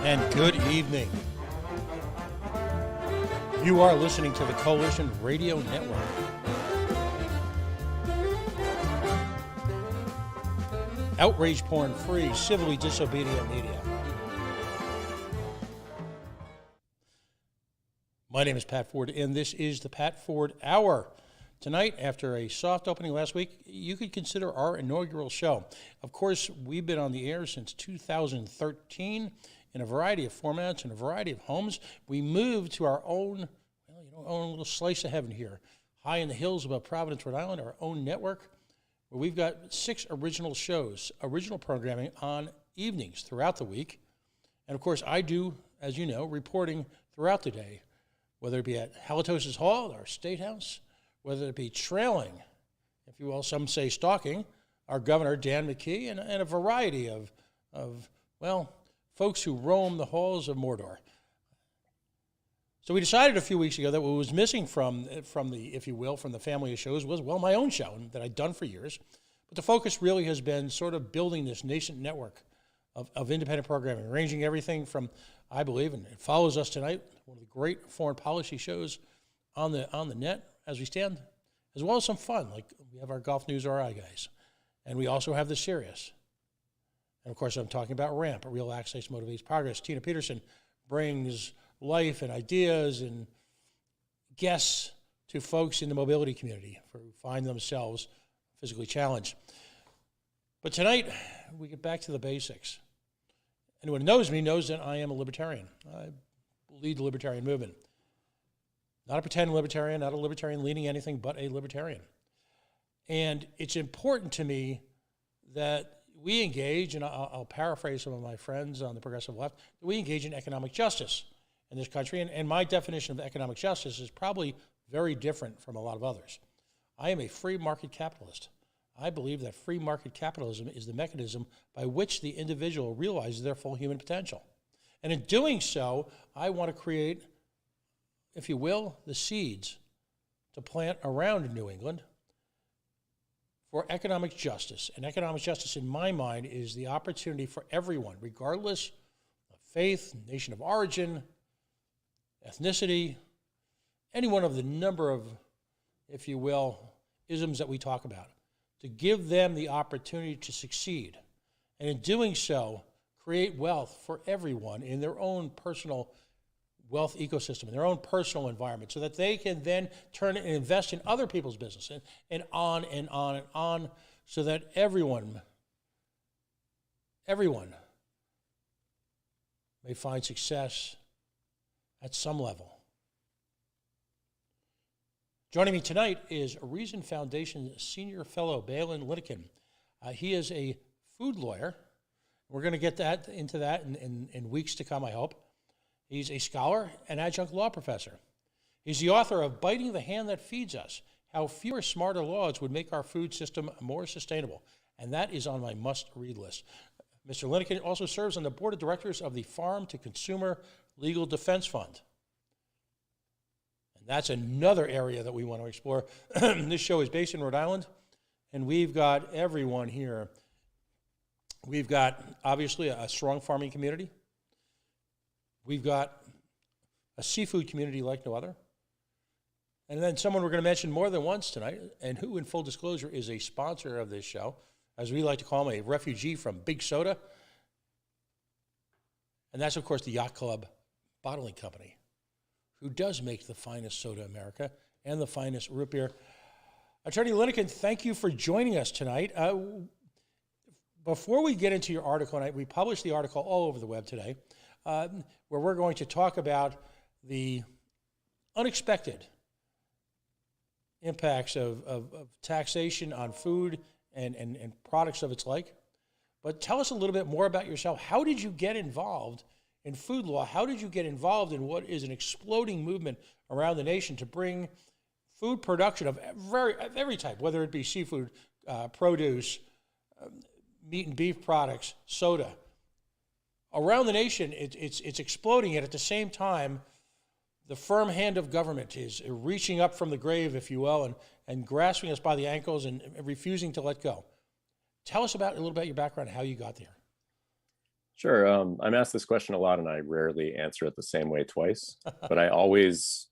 and good evening. You are listening to the Coalition Radio Network. Outrage porn-free, civilly disobedient media. My name is Pat Ford, and this is the Pat Ford Hour. Tonight, after a soft opening last week, you could consider our inaugural show. Of course, we've been on the air since 2013 in a variety of formats and a variety of homes. We moved to our own, own little slice of heaven here, high in the hills above Providence, Rhode Island, our own network, where we've got 6 original shows, original programming on evenings throughout the week. And of course, I do, as you know, reporting throughout the day, whether it be at Halitosis Hall, our State House, whether it be trailing, if you will, some say stalking, our Governor, Dan McKee, and a variety of folks who roam the halls of Mordor. So we decided a few weeks ago that what was missing from the, if you will, from the family of shows was, my own show that I'd done for years. But the focus really has been sort of building this nascent network of independent programming, ranging everything from, I believe, and it follows us tonight, one of the great foreign policy shows on the net as we stand, as well as some fun, like we have our Golf News RI guys. And we also have the Serious. And of course, I'm talking about RAMP, a Real Access Motivates Progress. Tina Peterson brings life and ideas and guests to folks in the mobility community who find themselves physically challenged. But tonight, we get back to the basics. Anyone who knows me knows that I am a libertarian. I lead the libertarian movement. Not a pretend libertarian, not a libertarian leaning anything but a libertarian. And it's important to me that we engage, and I'll paraphrase some of my friends on the progressive left, that we engage in economic justice in this country. And my definition of economic justice is probably very different from a lot of others. I am a free market capitalist. I believe that free market capitalism is the mechanism by which the individual realizes their full human potential. And in doing so, I want to create, if you will, the seeds to plant around New England for economic justice. And economic justice, in my mind, is the opportunity for everyone, regardless of faith, nation of origin, ethnicity, any one of the number of, if you will, isms that we talk about, to give them the opportunity to succeed. And in doing so, create wealth for everyone in their own personal wealth ecosystem, in their own personal environment, so that they can then turn and invest in other people's business, and on and on and on, so that everyone may find success at some level. Joining me tonight is Reason Foundation Senior Fellow Balin Linnekin. He is a food lawyer. We're going to get into that in weeks to come, I hope. He's a scholar and adjunct law professor. He's the author of Biting the Hand That Feeds Us, How Fewer Smarter Laws Would Make Our Food System More Sustainable. And that is on my must-read list. Mr. Linnekin also serves on the board of directors of the Farm to Consumer Legal Defense Fund. And that's another area that we want to explore. This show is based in Rhode Island, and we've got everyone here. We've got, obviously, a strong farming community. We've got a seafood community like no other. And then someone we're going to mention more than once tonight, and who, in full disclosure, is a sponsor of this show, as we like to call him, a refugee from Big Soda. And that's, of course, the Yacht Club Bottling Company, who does make the finest soda in America and the finest root beer. Attorney Linnekin, thank you for joining us tonight. Before we get into your article, and we published the article all over the web today, where we're going to talk about the unexpected impacts of taxation on food and products of its like. But tell us a little bit more about yourself. How did you get involved in food law? How did you get involved in what is an exploding movement around the nation to bring food production of every type, whether it be seafood, produce, meat and beef products, soda, around the nation? It's exploding, and at the same time, the firm hand of government is reaching up from the grave, if you will, and grasping us by the ankles and refusing to let go. Tell us a little about your background, how you got there. Sure. I'm asked this question a lot, and I rarely answer it the same way twice. But I always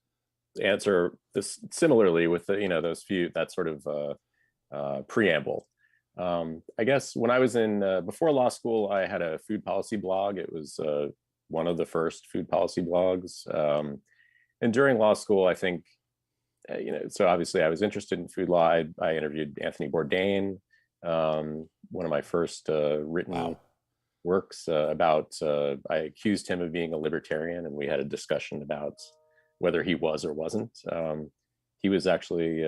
answer this similarly with that sort of preamble. I guess when I was in before law school, I had a food policy blog. It was one of the first food policy blogs. And during law school, I think so obviously I was interested in food law. I interviewed Anthony Bourdain, one of my first written Wow. works about. I accused him of being a libertarian, and we had a discussion about whether he was or wasn't. He was actually,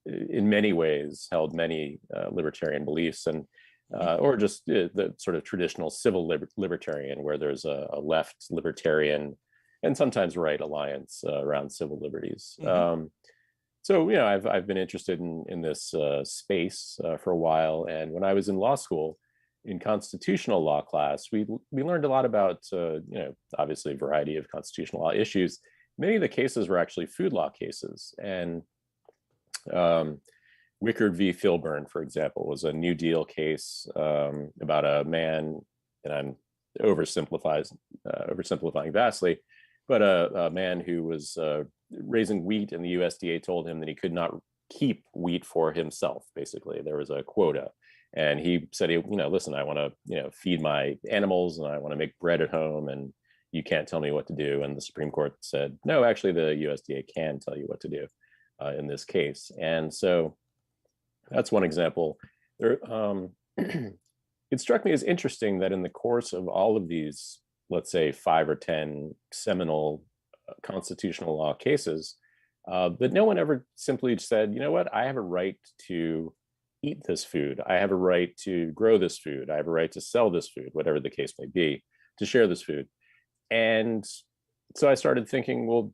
in many ways, held many libertarian beliefs, and Mhm. or just the sort of traditional civil libertarian, where there's a left libertarian and sometimes right alliance around civil liberties. Mhm. So I've been interested in this space for a while, and when I was in law school, in constitutional law class, we learned a lot about obviously a variety of constitutional law issues. Many of the cases were actually food law cases, and um, Wickard v. Filburn, for example, was a New Deal case about a man, and I'm oversimplifying vastly, but a man who was raising wheat, and the USDA told him that he could not keep wheat for himself. Basically, there was a quota, and he said, listen, I want to, feed my animals, and I want to make bread at home, and you can't tell me what to do. And the Supreme Court said, no, actually, the USDA can tell you what to do in this case. And so that's one example. There, it struck me as interesting that in the course of all of these, let's say 5 or 10 seminal constitutional law cases, that no one ever simply said, you know what, I have a right to eat this food. I have a right to grow this food. I have a right to sell this food, whatever the case may be, to share this food. And so I started thinking, well,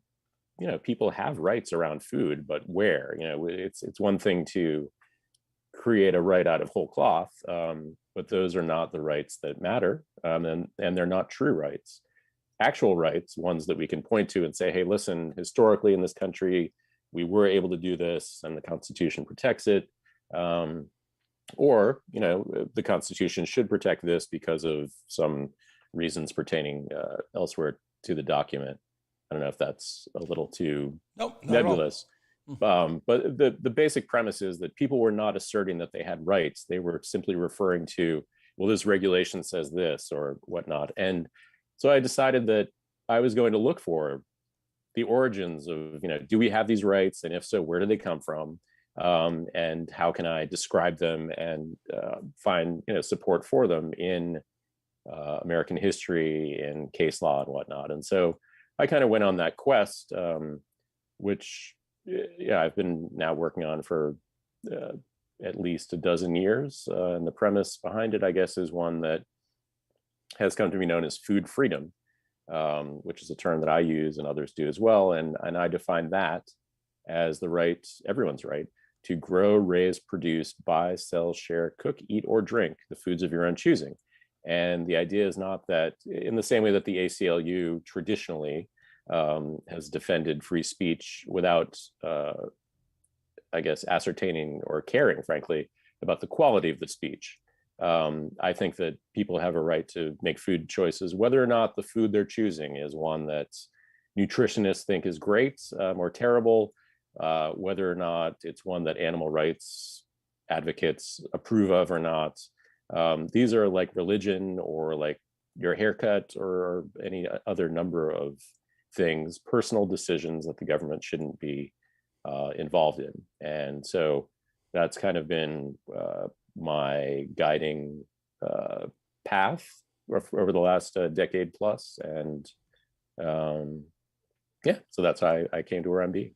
people have rights around food, but where? It's one thing to create a right out of whole cloth, but those are not the rights that matter, and they're not true rights. Actual rights, ones that we can point to and say, hey, listen, historically in this country, we were able to do this, and the Constitution protects it. Or, the Constitution should protect this because of some reasons pertaining elsewhere to the document. I don't know if that's a little too Nope, not at all. nebulous. But the basic premise is that people were not asserting that they had rights. They were simply referring to, well, this regulation says this or whatnot. And so I decided that I was going to look for the origins of, do we have these rights? And if so, where do they come from? And how can I describe them and find, support for them in American history and case law and whatnot. And so I kind of went on that quest, which I've been now working on for at least a dozen years. And the premise behind it, I guess, is one that has come to be known as food freedom, which is a term that I use and others do as well. And I define that as the right, everyone's right, to grow, raise, produce, buy, sell, share, cook, eat, or drink the foods of your own choosing. And the idea is not that, in the same way that the ACLU traditionally has defended free speech without, I guess, ascertaining or caring, frankly, about the quality of the speech. I think that people have a right to make food choices, whether or not the food they're choosing is one that nutritionists think is great or terrible, whether or not it's one that animal rights advocates approve of or not. These are like religion or like your haircut or any other number of things, personal decisions that the government shouldn't be involved in. And so that's kind of been my guiding path over the last decade plus. And so that's how I came to where I'm being.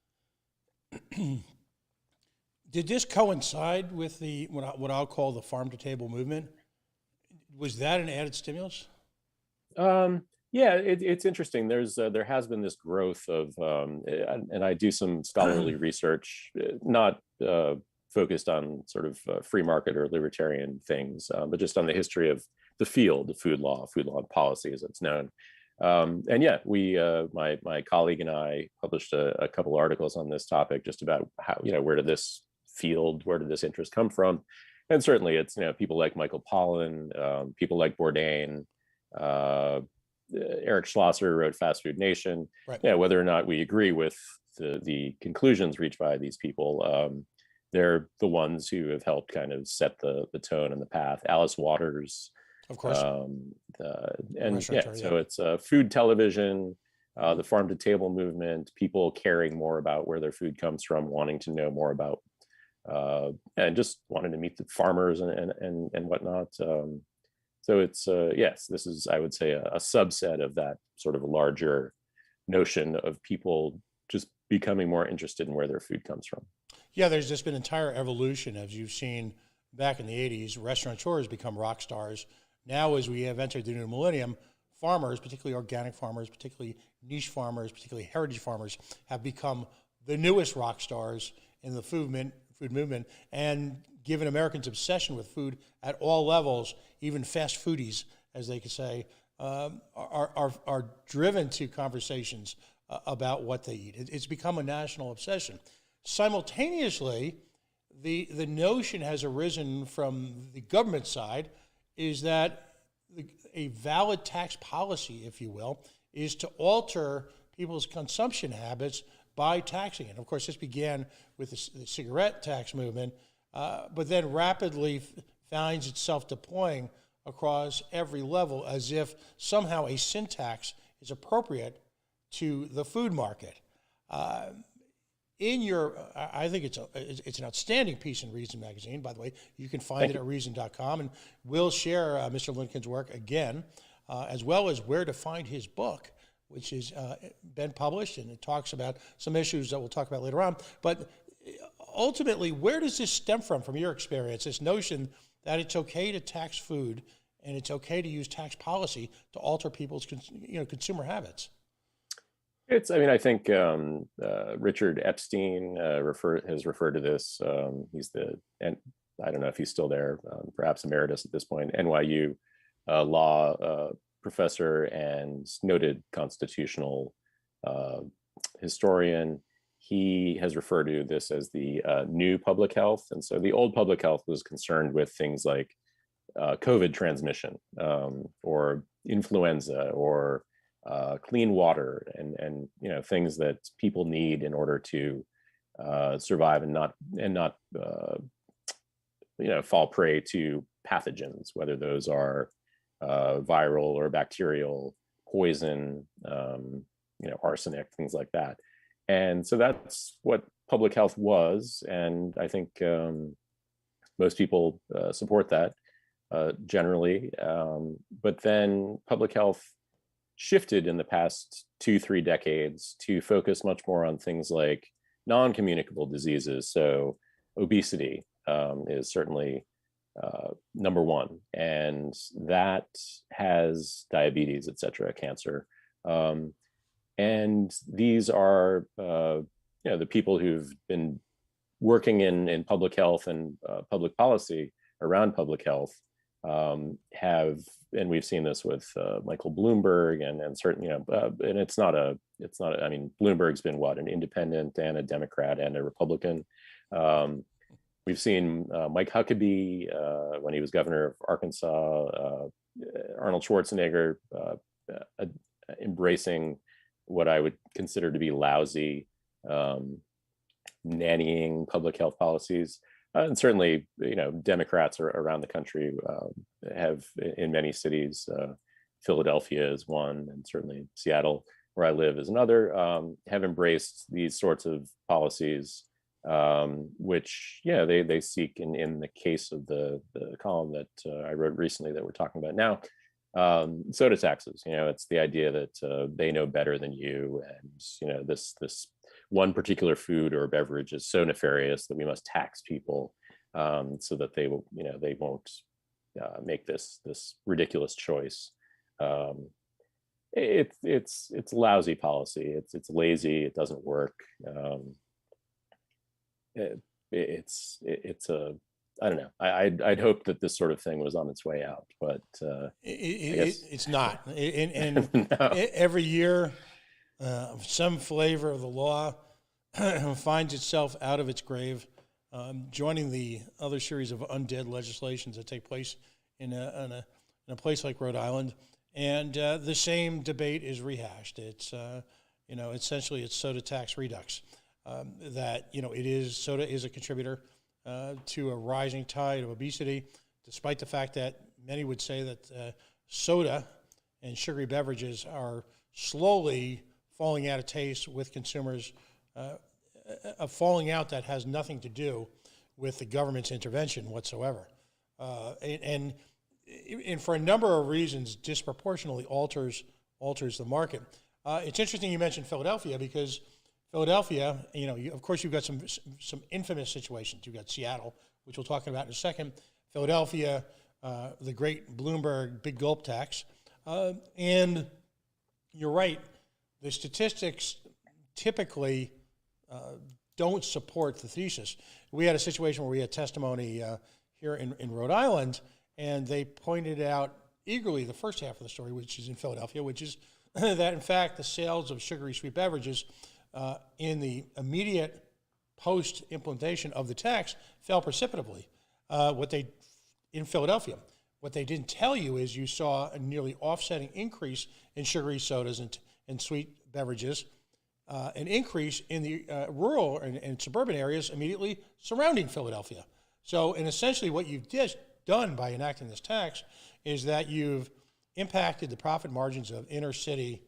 Did this coincide with the what I'll call the farm to table movement? Was that an added stimulus? It's interesting. There has been this growth of, and I do some scholarly research, not focused on sort of free market or libertarian things, but just on the history of the field of food law and policy, as it's known. We, my colleague and I published a couple articles on this topic, just about how, where did this interest come from? and certainly it's, people like Michael Pollan, people like Bourdain, uh, Eric Schlosser wrote Fast Food Nation. Right. Yeah, whether or not we agree with the conclusions reached by these people, they're the ones who have helped kind of set the tone and the path. Alice Waters, Of course. and yeah, so it's food television, the farm to table movement, people caring more about where their food comes from, wanting to know more about, and just wanting to meet the farmers and whatnot. So it's yes, this is, I would say, a subset of that sort of larger notion of people just becoming more interested in where their food comes from. Yeah, there's just been entire evolution, as you've seen back in the 80s. Restaurateurs become rock stars. Now, as we have entered the new millennium, farmers, particularly organic farmers, particularly niche farmers, particularly heritage farmers, have become the newest rock stars in the food movement, and given Americans' obsession with food at all levels, even fast foodies, as they could say, are driven to conversations about what they eat. It's become a national obsession. Simultaneously, the notion has arisen from the government side is that a valid tax policy, if you will, is to alter people's consumption habits by taxing it. Of course, this began with the cigarette tax movement, but then rapidly finds itself deploying across every level as if somehow a sin tax is appropriate to the food market. I think it's an outstanding piece in Reason magazine. By the way, you can find it at reason.com, and we'll share Mr. Lincoln's work again, as well as where to find his book, which has been published, and it talks about some issues that we'll talk about later on. But ultimately, where does this stem from your experience, this notion that it's okay to tax food and it's okay to use tax policy to alter people's consumer habits? I think Richard Epstein has referred to this. And I don't know if he's still there, perhaps emeritus at this point, NYU law professor and noted constitutional historian. He has referred to this as the new public health. And so the old public health was concerned with things like COVID transmission, or influenza, or clean water, and things that people need in order to survive and not fall prey to pathogens, whether those are viral or bacterial, poison, arsenic, things like that. And so that's what public health was, and I think most people support that generally. But then public health shifted in the past 2-3 decades to focus much more on things like non-communicable diseases. So obesity is certainly number one, and that has diabetes, et cetera, cancer. And these are the people who've been working in public health and public policy around public health have, and we've seen this with Michael Bloomberg, and certainly, and it's not. I mean, Bloomberg's been an independent and a Democrat and a Republican. We've seen Mike Huckabee when he was governor of Arkansas, Arnold Schwarzenegger embracing what I would consider to be lousy nannying public health policies. And certainly, Democrats around the country have, in many cities, Philadelphia is one, and certainly Seattle, where I live, is another, have embraced these sorts of policies, which, they seek in the case of the column that I wrote recently that we're talking about now. Soda taxes, it's the idea that they know better than you, and this one particular food or beverage is so nefarious that we must tax people so that they will, they won't make this ridiculous choice. It's lousy policy. It's lazy. It doesn't work. It's a, I don't know. I'd hope that this sort of thing was on its way out, but it's not. And no. Every year, some flavor of the law finds itself out of its grave joining the other series of undead legislations that take place in a place like Rhode Island, and the same debate is rehashed. It's essentially it's soda tax redux. That soda is a contributor to a rising tide of obesity, despite the fact that many would say that soda and sugary beverages are slowly falling out of taste with consumers, a falling out that has nothing to do with the government's intervention whatsoever. And for a number of reasons, disproportionately alters the market. It's interesting you mentioned Philadelphia, because Philadelphia, of course, you've got some infamous situations. You've got Seattle, which we'll talk about in a second. Philadelphia, the great Bloomberg big gulp tax. And you're right, the statistics typically don't support the thesis. We had a situation where we had testimony here in Rhode Island, and they pointed out eagerly the first half of the story, which is in Philadelphia, which is that, in fact, the sales of sugary sweet beverages in the immediate post-implementation of the tax fell precipitously. In Philadelphia, what they didn't tell you is you saw a nearly offsetting increase in sugary sodas and sweet beverages, an increase in the rural and suburban areas immediately surrounding Philadelphia. So, and essentially what you've just done by enacting this tax is that you've impacted the profit margins of inner city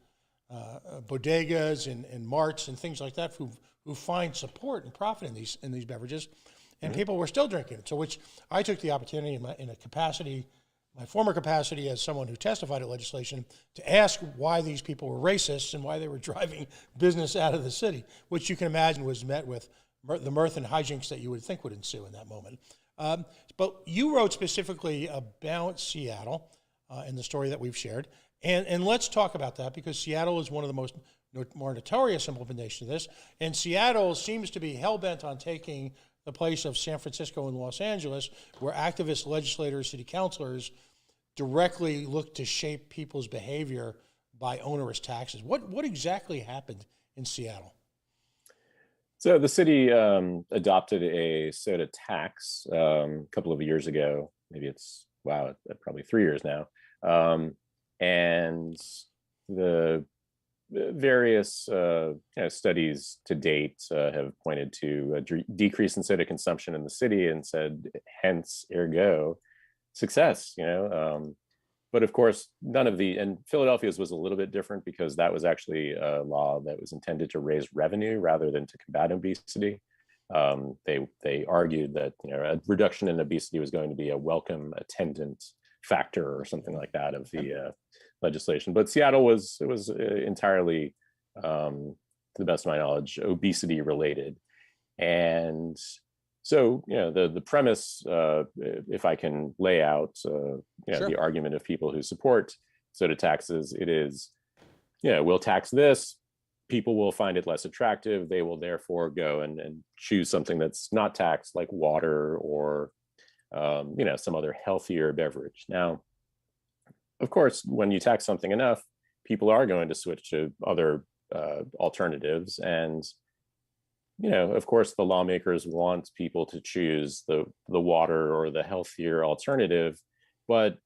bodegas and marts and things like that who find support and profit in these beverages, and people were still drinking it. So, which I took the opportunity in a capacity, my former capacity as someone who testified at legislation, to ask why these people were racists and why they were driving business out of the city, which you can imagine was met with the mirth and hijinks that you would think would ensue in that moment. But you wrote specifically about Seattle in the story that we've shared. And let's talk about that, because Seattle is one of the more notorious implementations of this. And Seattle seems to be hell-bent on taking the place of San Francisco and Los Angeles, where activist legislators, city councilors directly look to shape people's behavior by onerous taxes. What exactly happened in Seattle? So the city adopted a soda tax a couple of years ago. Maybe it's, probably 3 years now. And the various studies to date have pointed to a decrease in soda consumption in the city, and said, hence, ergo, success. But of course, and Philadelphia's was a little bit different, because that was actually a law that was intended to raise revenue rather than to combat obesity. They argued that a reduction in obesity was going to be a welcome attendant factor or something like that of the legislation. But Seattle was entirely, to the best of my knowledge, obesity related. And so, the premise, if I can lay out, sure, the argument of people who support soda taxes, it is, we'll tax this, people will find it less attractive, they will therefore go and choose something that's not taxed, like water or, some other healthier beverage. Now, of course, when you tax something enough, people are going to switch to other alternatives. And of course, the lawmakers want people to choose the water or the healthier alternative, but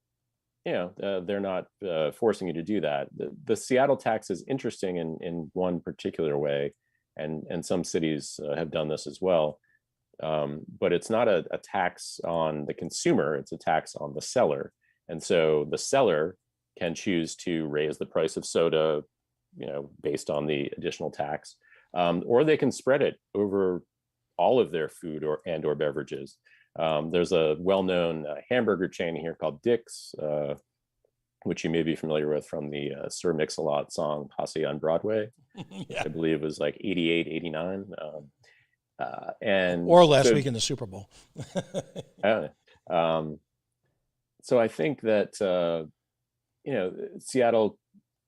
they're not forcing you to do that. The Seattle tax is interesting in one particular way, and some cities have done this as well. But it's not a tax on the consumer; it's a tax on the seller. And so the seller can choose to raise the price of soda, based on the additional tax. Or they can spread it over all of their food or beverages. There's a well-known hamburger chain here called Dick's, which you may be familiar with from the Sir Mix-a-Lot song Posse on Broadway, yeah, which I believe was like 88, 89. Or last week in the Super Bowl. So I think that, Seattle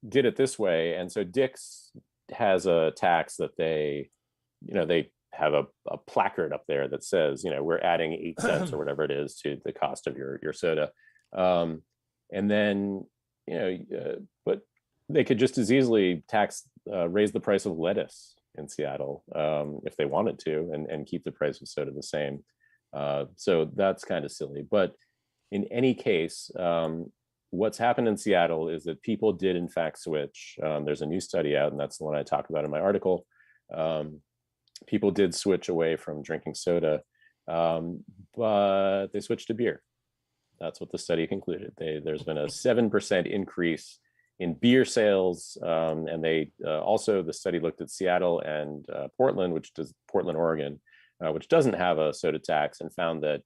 did it this way. And so Dick's has a tax that they have a placard up there that says, we're adding 8 cents or whatever it is to the cost of your soda. And then, but they could just as easily raise the price of lettuce in Seattle if they wanted to, and keep the price of soda the same. So that's kind of silly. But in any case, what's happened in Seattle is that people did in fact switch. There's a new study out, and that's the one I talk about in my article. People did switch away from drinking soda, but they switched to beer. That's what the study concluded. There's been a 7% increase in beer sales, and they also, the study looked at Seattle and Portland, Portland, Oregon, which doesn't have a soda tax, and found that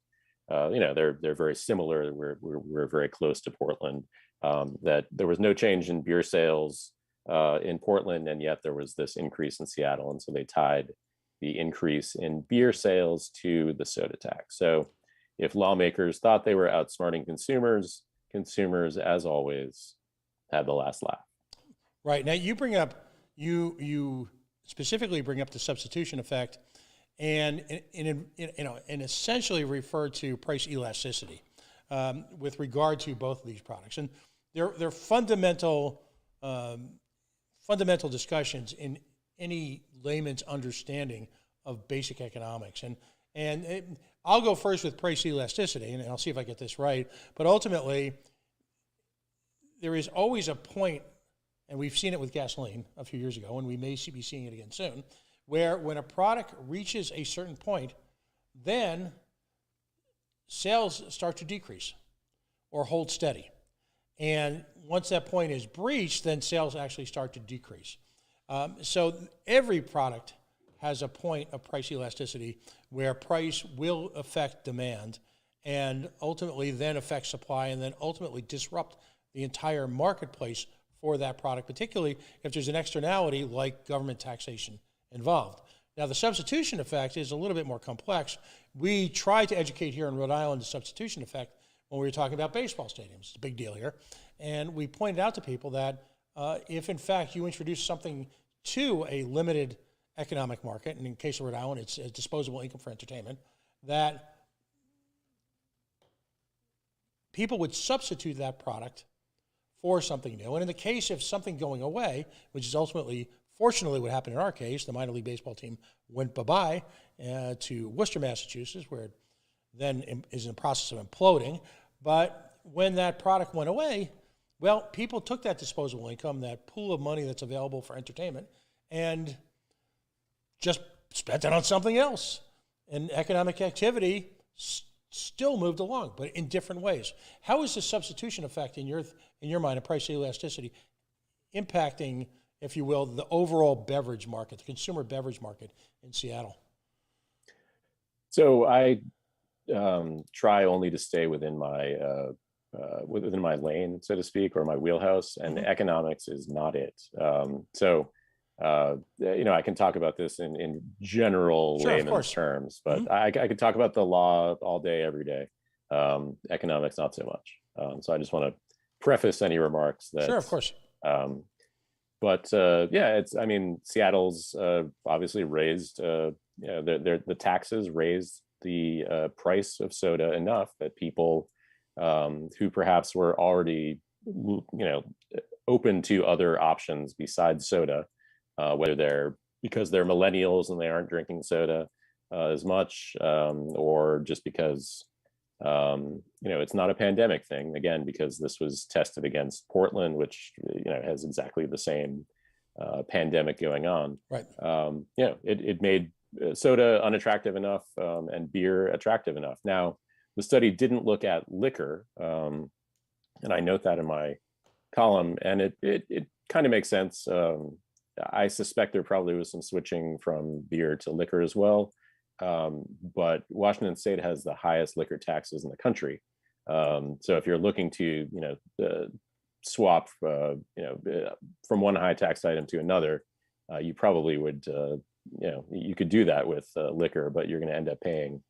they're very similar. We're very close to Portland. That there was no change in beer sales in Portland, and yet there was this increase in Seattle, and so they tied the increase in beer sales to the soda tax. So if lawmakers thought they were outsmarting consumers, consumers, as always, had the last laugh. Right. Now you specifically bring up the substitution effect, and essentially refer to price elasticity with regard to both of these products, and they're fundamental discussions in any layman's understanding of basic economics. And I'll go first with price elasticity, and I'll see if I get this right. But ultimately, there is always a point, and we've seen it with gasoline a few years ago, and we may be seeing it again soon, where when a product reaches a certain point, then sales start to decrease or hold steady. And once that point is breached, then sales actually start to decrease. So every product has a point of price elasticity where price will affect demand and ultimately then affect supply, and then ultimately disrupt the entire marketplace for that product, particularly if there's an externality like government taxation involved. Now, the substitution effect is a little bit more complex. We try to educate here in Rhode Island the substitution effect when we were talking about baseball stadiums. It's a big deal here. And we pointed out to people that if, in fact, you introduce something to a limited economic market, and in case of Rhode Island, it's a disposable income for entertainment, that people would substitute that product for something new. And in the case of something going away, which is ultimately, fortunately, what happened in our case, the minor league baseball team went bye-bye to Worcester, Massachusetts, where it then is in the process of imploding. But when that product went away, well, people took that disposable income, that pool of money that's available for entertainment, and just spent it on something else. And economic activity still moved along, but in different ways. How is the substitution effect in your mind of price elasticity impacting, if you will, the overall beverage market, the consumer beverage market in Seattle? So I try only to stay within my lane, so to speak, or my wheelhouse, and economics is not it. I can talk about this in general layman's terms, but I could talk about the law all day, every day. Economics, not so much. So I just want to preface any remarks that. Sure, of course. Seattle's obviously raised. The taxes raised the price of soda enough that people who perhaps were already, open to other options besides soda, whether because they're millennials and they aren't drinking soda as much, or just because it's not a pandemic thing, again, because this was tested against Portland, which has exactly the same pandemic going on. Right. It made soda unattractive enough and beer attractive enough. Now, the study didn't look at liquor, and I note that in my column, and it kind of makes sense. I suspect there probably was some switching from beer to liquor as well. But Washington State has the highest liquor taxes in the country. So if you're looking to, swap, from one high tax item to another, you probably would, you could do that with liquor, but you're going to end up paying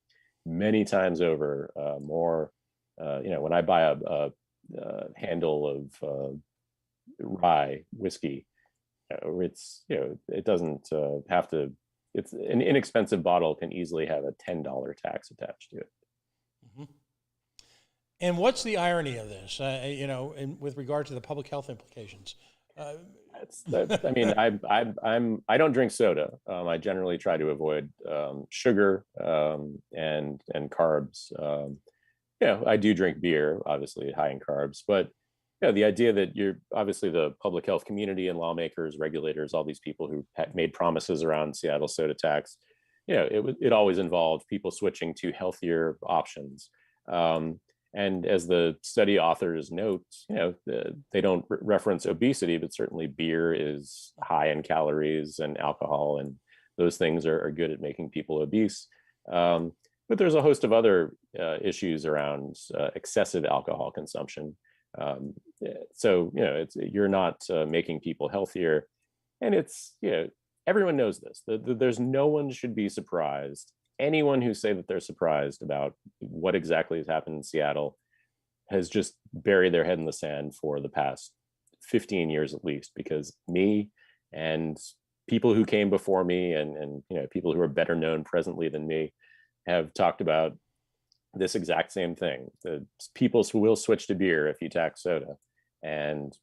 many times over more. When I buy a handle of rye whiskey, it doesn't have to. It's an inexpensive bottle can easily have a $10 tax attached to it. Mm-hmm. And what's the irony of this? And with regard to the public health implications, I mean, I don't drink soda. I generally try to avoid sugar and carbs. I do drink beer, obviously high in carbs, but the idea that you're obviously the public health community and lawmakers, regulators, all these people who made promises around Seattle soda tax, it always involved people switching to healthier options. And as the study authors note, they don't reference obesity, but certainly beer is high in calories and alcohol, and those things are good at making people obese. But there's a host of other issues around excessive alcohol consumption. You're not making people healthier, and everyone knows this. There's no one should be surprised. Anyone who say that they're surprised about what exactly has happened in Seattle has just buried their head in the sand for the past 15 years at least, because me and people who came before me and people who are better known presently than me have talked about this exact same thing. The people will switch to beer if you tax soda. And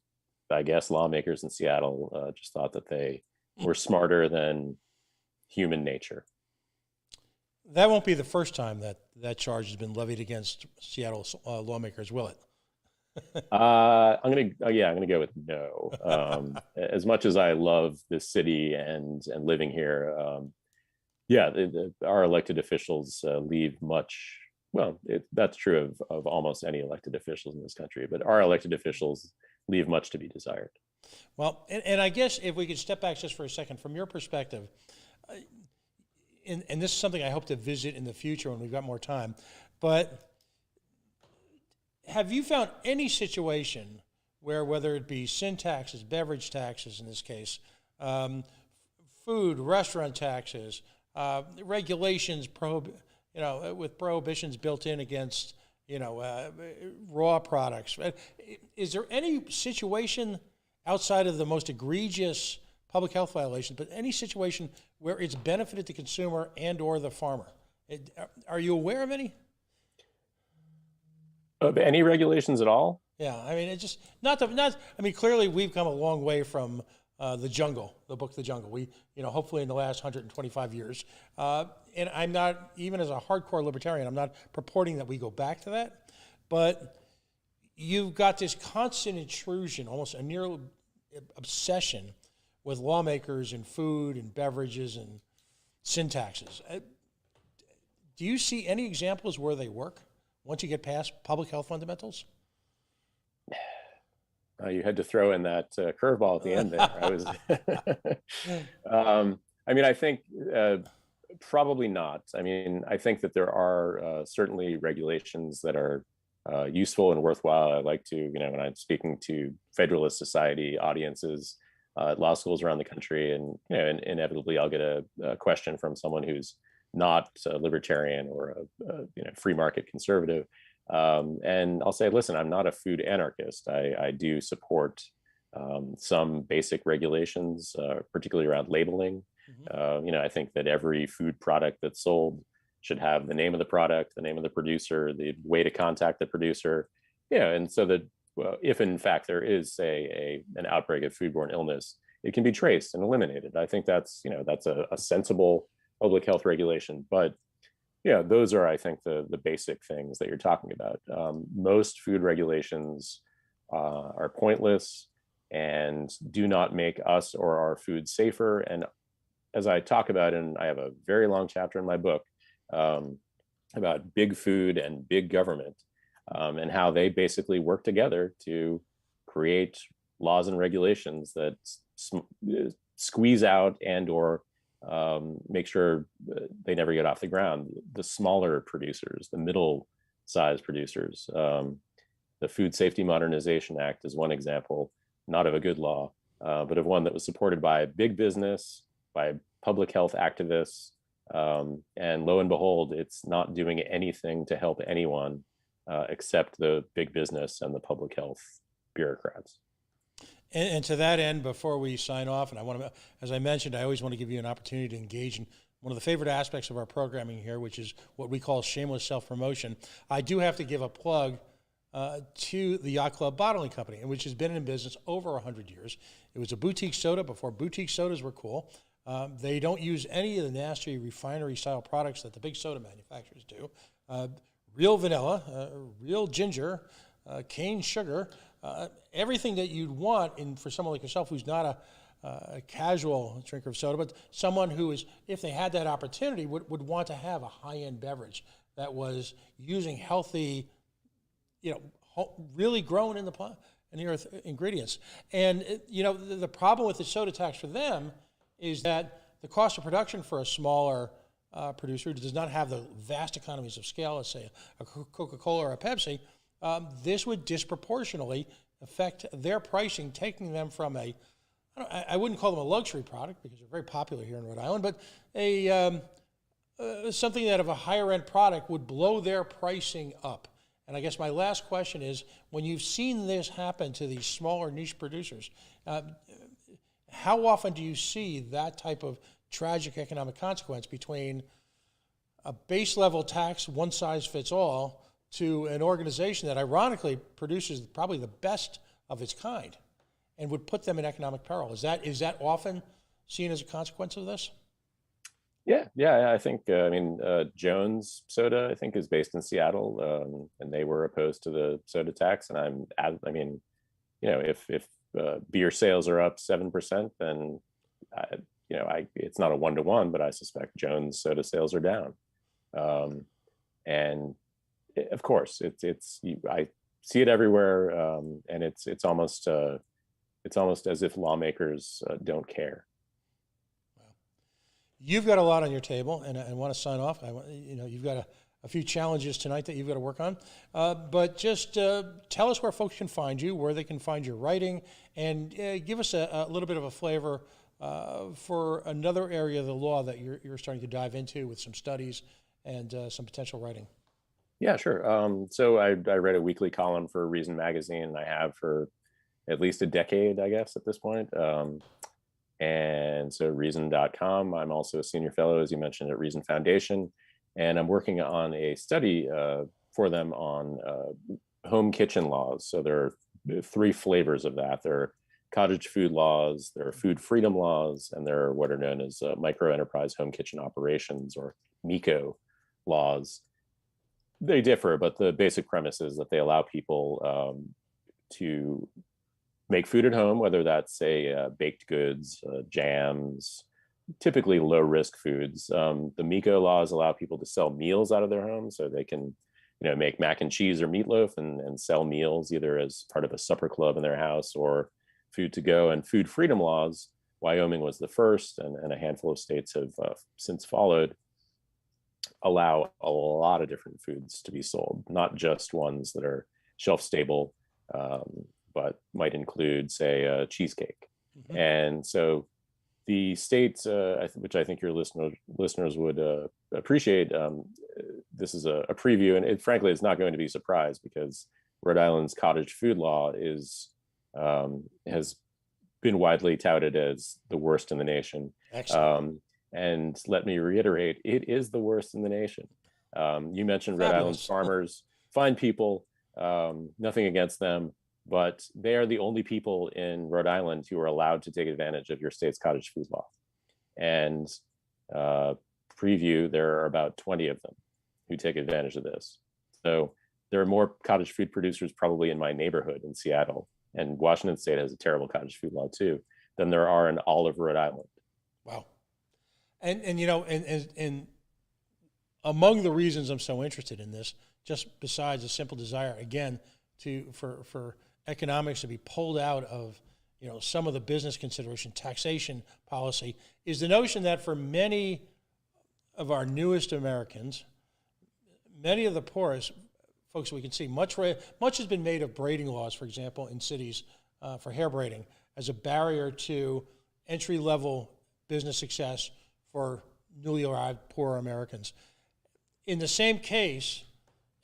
I guess lawmakers in Seattle just thought that they were smarter than human nature. That won't be the first time that charge has been levied against Seattle lawmakers, will it? I'm gonna go with no. As much as I love this city and living here, our elected officials leave much. Well, that's true of almost any elected officials in this country, but our elected officials leave much to be desired. Well, and I guess if we could step back just for a second, from your perspective, and this is something I hope to visit in the future when we've got more time, but have you found any situation where, whether it be sin taxes, beverage taxes in this case, food, restaurant taxes, regulations, with prohibitions built in against, raw products, is there any situation outside of the most egregious public health violations, but any situation where it's benefited the consumer and or the farmer? Are you aware of any? Of any regulations at all? Yeah, I mean, it's just clearly we've come a long way from the jungle, the book, The Jungle. We, hopefully in the last 125 years. And I'm not, even as a hardcore libertarian, I'm not purporting that we go back to that, but you've got this constant intrusion, almost a near obsession with lawmakers and food and beverages and sin taxes. Do you see any examples where they work once you get past public health fundamentals? You had to throw in that curveball at the end there. I think probably not. I think that there are certainly regulations that are useful and worthwhile. I like to, when I'm speaking to Federalist Society audiences at law schools around the country, and inevitably I'll get a question from someone who's not a libertarian or a free market conservative. And I'll say, listen, I'm not a food anarchist. I do support some basic regulations, particularly around labeling. Mm-hmm. I think that every food product that's sold should have the name of the product, the name of the producer, the way to contact the producer. And so that if in fact there is, say, an outbreak of foodborne illness, it can be traced and eliminated. I think that's a sensible public health regulation. But those are, I think, the basic things that you're talking about. Most food regulations are pointless and do not make us or our food safer. And as I talk about, and I have a very long chapter in my book about big food and big government, and how they basically work together to create laws and regulations that squeeze out and or make sure they never get off the ground the smaller producers, the middle-sized producers. The Food Safety Modernization Act is one example, not of a good law, but of one that was supported by big business, by public health activists, and lo and behold, it's not doing anything to help anyone except the big business and the public health bureaucrats. And to that end, before we sign off, and I want to, as I mentioned, I always want to give you an opportunity to engage in one of the favorite aspects of our programming here, which is what we call shameless self-promotion. I do have to give a plug to the Yacht Club Bottling Company, and which has been in business over 100 years. It was a boutique soda before boutique sodas were cool. They don't use any of the nasty refinery-style products that the big soda manufacturers do. Real vanilla, real ginger, cane sugar, everything that you'd want for someone like yourself who's not a casual drinker of soda, but someone who is, if they had that opportunity, would want to have a high-end beverage that was using healthy, really grown in the earth ingredients. And the problem with the soda tax for them is that the cost of production for a smaller producer who does not have the vast economies of scale, let's say a Coca-Cola or a Pepsi, this would disproportionately affect their pricing, taking them from I wouldn't call them a luxury product because they're very popular here in Rhode Island, but something that of a higher end product would blow their pricing up. And I guess my last question is, when you've seen this happen to these smaller niche producers, how often do you see that type of tragic economic consequence between a base level tax, one size fits all, to an organization that ironically produces probably the best of its kind and would put them in economic peril? Is that often seen as a consequence of this? Yeah. I think, Jones Soda, I think, is based in Seattle, and they were opposed to the soda tax. And if beer sales are up 7%, then it's not a 1-to-1, but I suspect Jones Soda sales are down. And of course, I see it everywhere, and it's almost as if lawmakers don't care. You've got a lot on your table, and I want to sign off. You've got a few challenges tonight that you've got to work on. But just tell us where folks can find you, where they can find your writing, and give us a little bit of a flavor for another area of the law that you're starting to dive into with some studies and some potential writing. Yeah, sure. So I write a weekly column for Reason Magazine, and I have for at least a decade, I guess, at this point. And so reason.com. I'm also a senior fellow, as you mentioned, at Reason Foundation. And I'm working on a study for them on home kitchen laws. So there are 3 flavors of that. There are cottage food laws, there are food freedom laws, and there are what are known as micro enterprise home kitchen operations, or MICO laws. They differ, but the basic premise is that they allow people to make food at home, whether that's, say, baked goods, jams, typically low-risk foods. The MICO laws allow people to sell meals out of their homes, so they can, make mac and cheese or meatloaf and sell meals either as part of a supper club in their house or food to go. And food freedom laws, Wyoming was the first, and a handful of states have since followed, allow a lot of different foods to be sold, not just ones that are shelf stable, but might include, say, cheesecake. Mm-hmm. And so the states, which I think your listeners would appreciate, this is a preview, and frankly, it's not going to be a surprise because Rhode Island's cottage food law has been widely touted as the worst in the nation. Excellent. And let me reiterate, it is the worst in the nation. You mentioned Rhode Island's farmers, fine people, nothing against them, but they are the only people in Rhode Island who are allowed to take advantage of your state's cottage food law. And preview, there are about 20 of them who take advantage of this. So there are more cottage food producers probably in my neighborhood in Seattle, and Washington State has a terrible cottage food law too, than there are in all of Rhode Island. Wow. And among the reasons I'm so interested in this, just besides a simple desire, again, for economics to be pulled out of some of the business consideration, taxation policy, is the notion that for many of our newest Americans, many of the poorest folks we can see, much has been made of braiding laws, for example, in cities for hair braiding as a barrier to entry-level business success for newly arrived poor Americans. In the same case,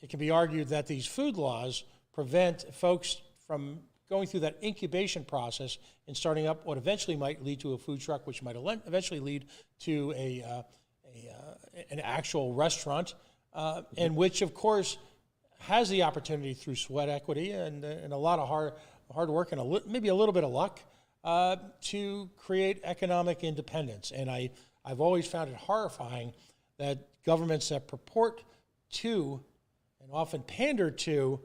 it can be argued that these food laws prevent folks from going through that incubation process and starting up what eventually might lead to a food truck, which might eventually lead to an actual restaurant, and which, of course, has the opportunity through sweat equity and a lot of hard work and maybe a little bit of luck to create economic independence. And I've always found it horrifying that governments that purport to and often pander to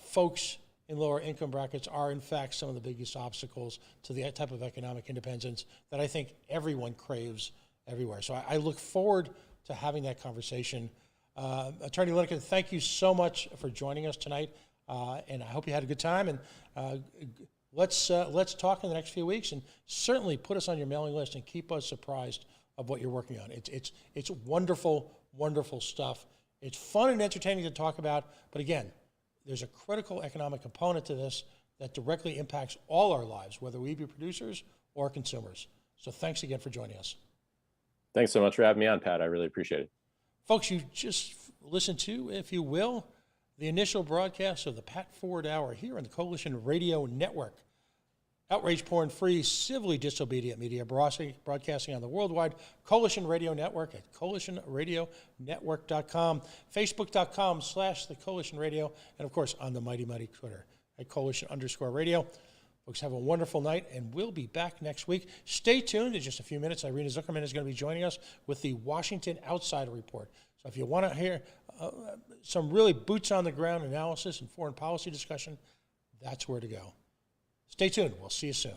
folks in lower income brackets are in fact some of the biggest obstacles to the type of economic independence that I think everyone craves everywhere. So I look forward to having that conversation. Attorney Lincoln, thank you so much for joining us tonight, and I hope you had a good time. And let's talk in the next few weeks, and certainly put us on your mailing list and keep us apprised of what you're working on. It's wonderful, wonderful stuff. It's fun and entertaining to talk about, but again, there's a critical economic component to this that directly impacts all our lives, whether we be producers or consumers. So thanks again for joining us. Thanks so much for having me on, Pat. I really appreciate it. Folks, you just listened to, if you will, the initial broadcast of the Pat Ford Hour here on the Coalition Radio Network. Outrage, porn free, civilly disobedient media broadcasting on the worldwide Coalition Radio Network at coalitionradionetwork.com, facebook.com/the Coalition Radio, and of course on the mighty Twitter at Coalition_radio. Folks, have a wonderful night, and we'll be back next week. Stay tuned. In just a few minutes, Irina Zuckerman is going to be joining us with the Washington Outsider Report. So if you want to hear some really boots-on-the-ground analysis and foreign policy discussion, that's where to go. Stay tuned. We'll see you soon.